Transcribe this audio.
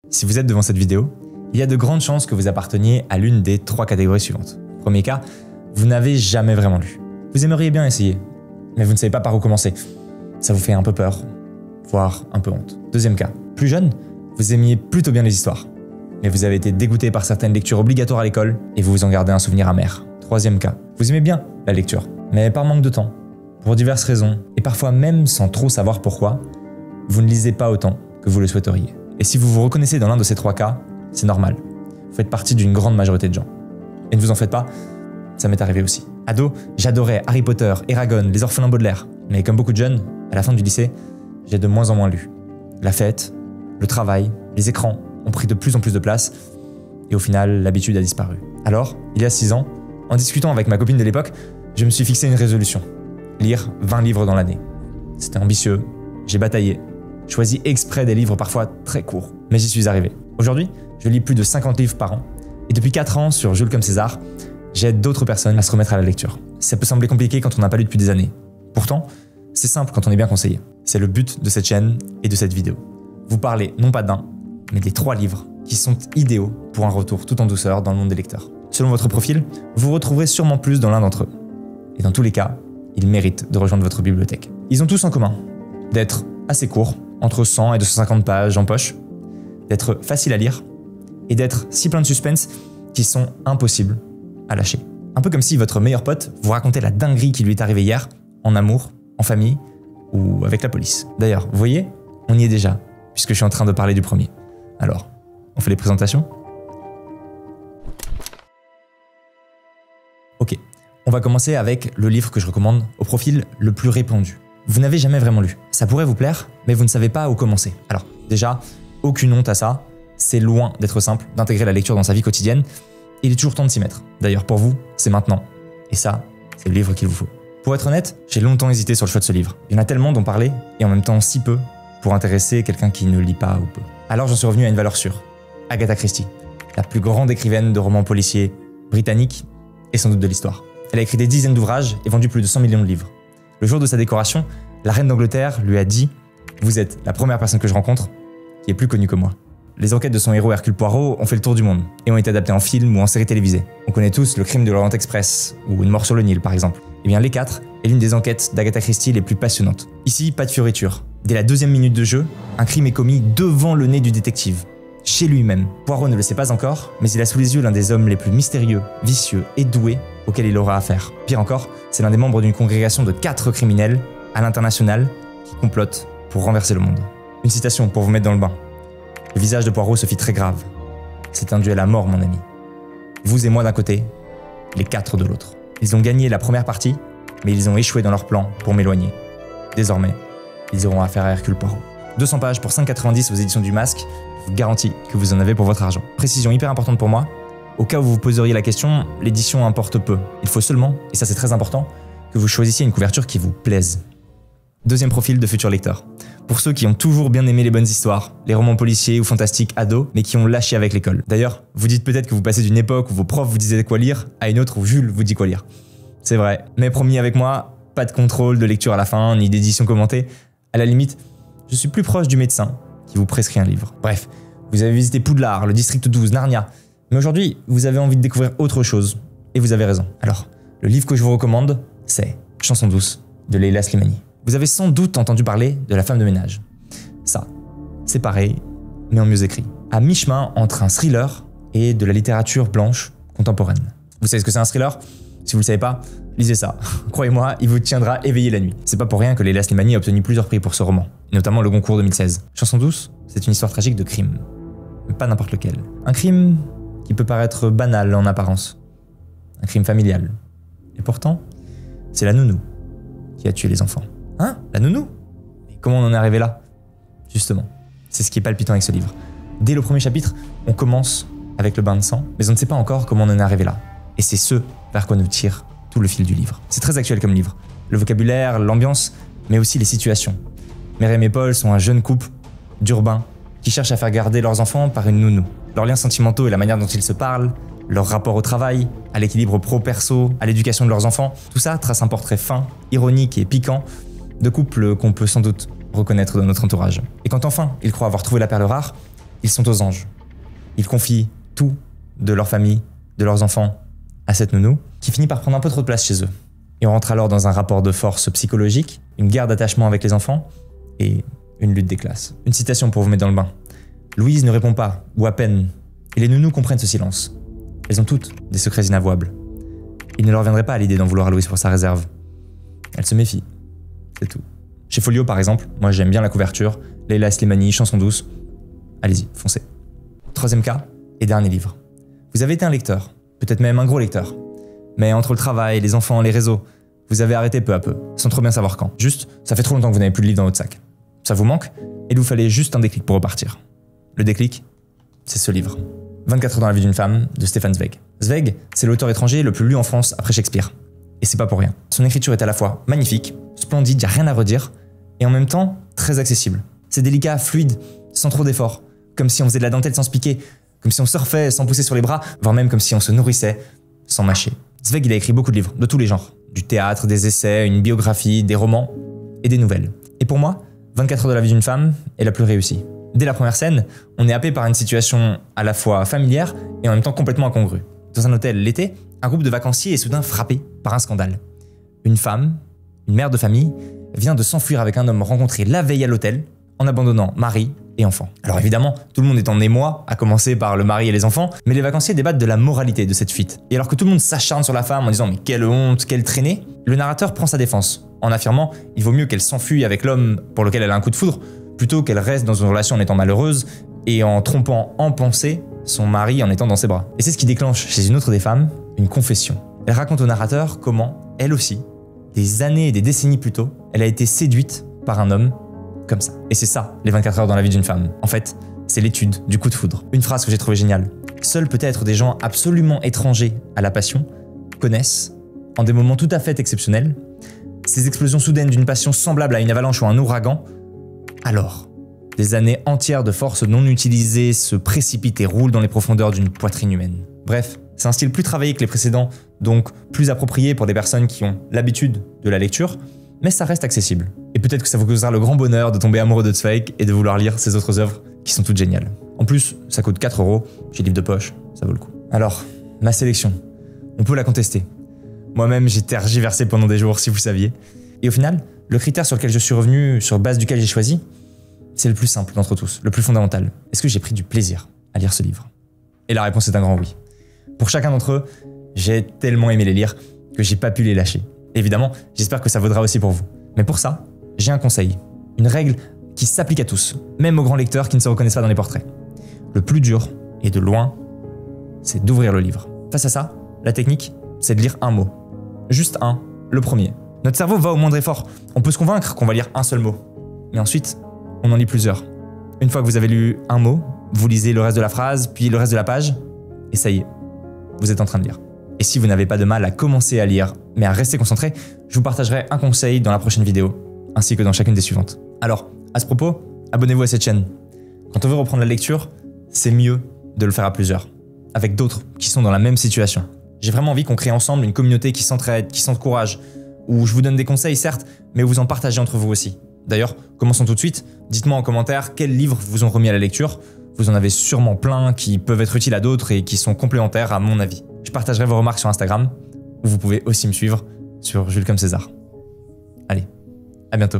Si vous êtes devant cette vidéo, il y a de grandes chances que vous apparteniez à l'une des 3 catégories suivantes. Premier cas, vous n'avez jamais vraiment lu. Vous aimeriez bien essayer, mais vous ne savez pas par où commencer. Ça vous fait un peu peur, voire un peu honte. Deuxième cas, plus jeune, vous aimiez plutôt bien les histoires, mais vous avez été dégoûté par certaines lectures obligatoires à l'école et vous vous en gardez un souvenir amer. Troisième cas, vous aimez bien la lecture, mais par manque de temps, pour diverses raisons, et parfois même sans trop savoir pourquoi, vous ne lisez pas autant que vous le souhaiteriez. Et si vous vous reconnaissez dans l'un de ces 3 cas, c'est normal. Vous faites partie d'une grande majorité de gens. Et ne vous en faites pas, ça m'est arrivé aussi. Ado, j'adorais Harry Potter, Eragon, Les Orphelins Baudelaire. Mais comme beaucoup de jeunes, à la fin du lycée, j'ai de moins en moins lu. La fête, le travail, les écrans ont pris de plus en plus de place, et au final, l'habitude a disparu. Alors, il y a 6 ans, en discutant avec ma copine de l'époque, je me suis fixé une résolution. Lire 20 livres dans l'année. C'était ambitieux, j'ai bataillé, choisi exprès des livres parfois très courts, mais j'y suis arrivé. Aujourd'hui, je lis plus de 50 livres par an, et depuis 4 ans, sur Jules comme César, j'aide d'autres personnes à se remettre à la lecture. Ça peut sembler compliqué quand on n'a pas lu depuis des années. Pourtant, c'est simple quand on est bien conseillé. C'est le but de cette chaîne et de cette vidéo. Vous parlez non pas d'un, mais des 3 livres qui sont idéaux pour un retour tout en douceur dans le monde des lecteurs. Selon votre profil, vous retrouverez sûrement plus dans l'un d'entre eux. Et dans tous les cas, ils méritent de rejoindre votre bibliothèque. Ils ont tous en commun d'être assez courts, entre 100 et 250 pages en poche, d'être faciles à lire et d'être si plein de suspense qu'ils sont impossibles à lâcher. Un peu comme si votre meilleur pote vous racontait la dinguerie qui lui est arrivée hier, en amour, en famille ou avec la police. D'ailleurs, vous voyez, on y est déjà, puisque je suis en train de parler du premier. Alors, on fait les présentations ? Ok, on va commencer avec le livre que je recommande au profil le plus répandu. Vous n'avez jamais vraiment lu. Ça pourrait vous plaire, mais vous ne savez pas où commencer. Alors, déjà, aucune honte à ça. C'est loin d'être simple d'intégrer la lecture dans sa vie quotidienne. Il est toujours temps de s'y mettre. D'ailleurs, pour vous, c'est maintenant. Et ça, c'est le livre qu'il vous faut. Pour être honnête, j'ai longtemps hésité sur le choix de ce livre. Il y en a tellement dont parler, et en même temps si peu, pour intéresser quelqu'un qui ne lit pas ou peu. Alors j'en suis revenu à une valeur sûre. Agatha Christie, la plus grande écrivaine de romans policiers britannique et sans doute de l'histoire. Elle a écrit des dizaines d'ouvrages et vendu plus de 100 millions de livres. Le jour de sa décoration, la reine d'Angleterre lui a dit « Vous êtes la première personne que je rencontre qui est plus connue que moi ». Les enquêtes de son héros Hercule Poirot ont fait le tour du monde et ont été adaptées en film ou en série télévisée. On connaît tous Le Crime de l'Orient Express ou Une mort sur le Nil par exemple. Eh bien Les 4 est l'une des enquêtes d'Agatha Christie les plus passionnantes. Ici, pas de fioriture. Dès la 2e minute de jeu, un crime est commis devant le nez du détective, chez lui-même. Poirot ne le sait pas encore, mais il a sous les yeux l'un des hommes les plus mystérieux, vicieux et doués auxquels il aura affaire. Pire encore, c'est l'un des membres d'une congrégation de 4 criminels à l'international qui complotent pour renverser le monde. Une citation pour vous mettre dans le bain. Le visage de Poirot se fit très grave. C'est un duel à mort, mon ami. Vous et moi d'un côté, les 4 de l'autre. Ils ont gagné la première partie, mais ils ont échoué dans leur plan pour m'éloigner. Désormais, ils auront affaire à Hercule Poirot. 200 pages pour 5,90 aux éditions du Masque, je vous garantis que vous en avez pour votre argent. Précision hyper importante pour moi, au cas où vous vous poseriez la question, l'édition importe peu. Il faut seulement, et ça c'est très important, que vous choisissiez une couverture qui vous plaise. Deuxième profil de futur lecteur. Pour ceux qui ont toujours bien aimé les bonnes histoires, les romans policiers ou fantastiques ados, mais qui ont lâché avec l'école. D'ailleurs, vous dites peut-être que vous passez d'une époque où vos profs vous disaient quoi lire, à une autre où Jules vous dit quoi lire. C'est vrai, mais promis avec moi, pas de contrôle de lecture à la fin, ni d'édition commentée. À la limite, je suis plus proche du médecin qui vous prescrit un livre. Bref, vous avez visité Poudlard, le district 12, Narnia. Mais aujourd'hui, vous avez envie de découvrir autre chose. Et vous avez raison. Alors, le livre que je vous recommande, c'est Chanson douce de Leila Slimani. Vous avez sans doute entendu parler de La femme de ménage. Ça, c'est pareil, mais en mieux écrit. À mi-chemin entre un thriller et de la littérature blanche contemporaine. Vous savez ce que c'est un thriller ? Si vous le savez pas, lisez ça. Croyez-moi, il vous tiendra éveillé la nuit. C'est pas pour rien que Leila Slimani a obtenu plusieurs prix pour ce roman, notamment le Goncourt 2016. Chanson douce, c'est une histoire tragique de crime. Mais pas n'importe lequel. Un crime qui peut paraître banal en apparence. Un crime familial. Et pourtant, c'est la nounou qui a tué les enfants. Hein ? La nounou ? Mais comment on en est arrivé là ? Justement, c'est ce qui est palpitant avec ce livre. Dès le premier chapitre, on commence avec le bain de sang, mais on ne sait pas encore comment on en est arrivé là. Et c'est ce vers quoi nous tire tout le fil du livre. C'est très actuel comme livre. Le vocabulaire, l'ambiance, mais aussi les situations. Myriam et Paul sont un jeune couple d'urbains qui cherchent à faire garder leurs enfants par une nounou. Leurs liens sentimentaux et la manière dont ils se parlent, leur rapport au travail, à l'équilibre pro-perso, à l'éducation de leurs enfants, tout ça trace un portrait fin, ironique et piquant de couples qu'on peut sans doute reconnaître dans notre entourage. Et quand enfin ils croient avoir trouvé la perle rare, Ils sont aux anges. Ils confient tout de leur famille, de leurs enfants, à cette nounou, qui finit par prendre un peu trop de place chez eux. Et on rentre alors dans un rapport de force psychologique, une guerre d'attachement avec les enfants et une lutte des classes. Une citation pour vous mettre dans le bain. Louise ne répond pas, ou à peine, et les nounous comprennent ce silence. Elles ont toutes des secrets inavouables. Il ne leur viendrait pas à l'idée d'en vouloir à Louise pour sa réserve. Elles se méfient, c'est tout. Chez Folio par exemple, moi j'aime bien la couverture, Leila Slimani, chanson douce. Allez-y, foncez. Troisième cas, et dernier livre. Vous avez été un lecteur, peut-être même un gros lecteur. Mais entre le travail, les enfants, les réseaux, vous avez arrêté peu à peu, sans trop bien savoir quand. Juste, ça fait trop longtemps que vous n'avez plus de livre dans votre sac. Ça vous manque, et il vous fallait juste un déclic pour repartir. Le déclic, c'est ce livre. 24 heures dans la vie d'une femme, de Stefan Zweig. Zweig, c'est l'auteur étranger le plus lu en France après Shakespeare. Et c'est pas pour rien. Son écriture est à la fois magnifique, splendide, y a rien à redire, et en même temps, très accessible. C'est délicat, fluide, sans trop d'efforts. Comme si on faisait de la dentelle sans se piquer, comme si on surfait sans pousser sur les bras, voire même comme si on se nourrissait sans mâcher. Zweig, il a écrit beaucoup de livres, de tous les genres. Du théâtre, des essais, une biographie, des romans et des nouvelles. Et pour moi, 24 heures de la vie d'une femme est la plus réussie. Dès la première scène, on est happé par une situation à la fois familière et en même temps complètement incongrue. Dans un hôtel l'été, un groupe de vacanciers est soudain frappé par un scandale. Une femme, une mère de famille, vient de s'enfuir avec un homme rencontré la veille à l'hôtel en abandonnant mari et enfants. Alors évidemment, tout le monde est en émoi, à commencer par le mari et les enfants, mais les vacanciers débattent de la moralité de cette fuite. Et alors que tout le monde s'acharne sur la femme en disant « mais quelle honte, quelle traînée », le narrateur prend sa défense, en affirmant « il vaut mieux qu'elle s'enfuit avec l'homme pour lequel elle a un coup de foudre, plutôt qu'elle reste dans une relation en étant malheureuse et en trompant en pensée son mari en étant dans ses bras ». Et c'est ce qui déclenche chez une autre des femmes une confession. Elle raconte au narrateur comment, elle aussi, des années et des décennies plus tôt, elle a été séduite par un homme comme ça. Et c'est ça, les 24 heures dans la vie d'une femme. En fait, c'est l'étude du coup de foudre. Une phrase que j'ai trouvée géniale. Seuls peut-être des gens absolument étrangers à la passion connaissent, en des moments tout à fait exceptionnels, ces explosions soudaines d'une passion semblable à une avalanche ou un ouragan. Alors, des années entières de force non utilisée se précipitent et roulent dans les profondeurs d'une poitrine humaine. Bref, c'est un style plus travaillé que les précédents, donc plus approprié pour des personnes qui ont l'habitude de la lecture, mais ça reste accessible. Et peut-être que ça vous causera le grand bonheur de tomber amoureux de Zweig et de vouloir lire ses autres œuvres qui sont toutes géniales. En plus, ça coûte 4 €, chez Livre de Poche, ça vaut le coup. Alors, ma sélection, on peut la contester. Moi-même, j'ai tergiversé pendant des jours, si vous saviez. Et au final, le critère sur lequel je suis revenu, sur base duquel j'ai choisi, c'est le plus simple d'entre tous, le plus fondamental. Est-ce que j'ai pris du plaisir à lire ce livre? Et la réponse est un grand oui. Pour chacun d'entre eux, j'ai tellement aimé les lire que j'ai pas pu les lâcher. Évidemment, j'espère que ça vaudra aussi pour vous. Mais pour ça, j'ai un conseil, une règle qui s'applique à tous, même aux grands lecteurs qui ne se reconnaissent pas dans les portraits. Le plus dur, et de loin, c'est d'ouvrir le livre. Face à ça, la technique, c'est de lire un mot. Juste un, le premier. Notre cerveau va au moindre effort. On peut se convaincre qu'on va lire un seul mot. Mais ensuite, on en lit plusieurs. Une fois que vous avez lu un mot, vous lisez le reste de la phrase, puis le reste de la page, et ça y est, vous êtes en train de lire. Et si vous n'avez pas de mal à commencer à lire, mais à rester concentré, je vous partagerai un conseil dans la prochaine vidéo, ainsi que dans chacune des suivantes. Alors, à ce propos, abonnez-vous à cette chaîne. Quand on veut reprendre la lecture, c'est mieux de le faire à plusieurs, avec d'autres qui sont dans la même situation. J'ai vraiment envie qu'on crée ensemble une communauté qui s'entraide, qui s'encourage, où je vous donne des conseils certes, mais où vous en partagez entre vous aussi. D'ailleurs, commençons tout de suite. Dites-moi en commentaire quels livres vous ont remis à la lecture. Vous en avez sûrement plein qui peuvent être utiles à d'autres et qui sont complémentaires à mon avis. Je partagerai vos remarques sur Instagram, où vous pouvez aussi me suivre sur Jules comme César. Allez, à bientôt.